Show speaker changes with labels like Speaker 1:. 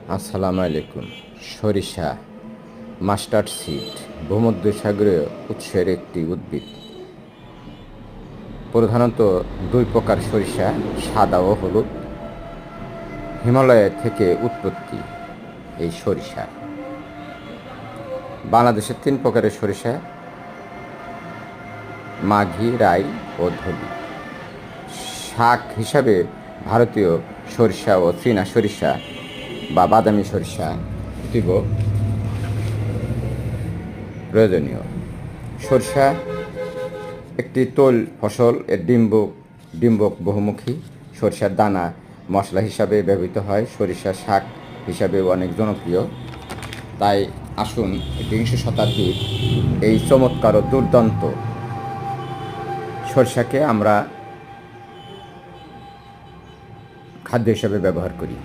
Speaker 1: আসসালামু আলাইকুম। সরিষা মাস্টার্ড সিড ভূমধ্যসাগরীয় উৎসের একটি উদ্ভিদ। প্রধানত দুই প্রকার সরিষা, সাদা ও হলুদ। হিমালয় থেকে উৎপত্তি এই সরিষা। বাংলাদেশের তিন প্রকারের সরিষা: মাঘি, রাই ও ধলি। শাক হিসাবে ভারতীয় সরিষা ও চীনা সরিষা বা বাদামি সরিষা অতীব প্রয়োজনীয়। সরিষা একটি তৈল ফসল। এর ডিম্বক বহুমুখী। সরিষার দানা মশলা হিসাবে ব্যবহৃত হয়। সরিষা শাক হিসাবেও অনেক জনপ্রিয়। তাই আসুন বিংশ শতাব্দীর এই চমৎকার ও দুর্দান্ত সরিষাকে আমরা খাদ্য হিসাবে ব্যবহার করি।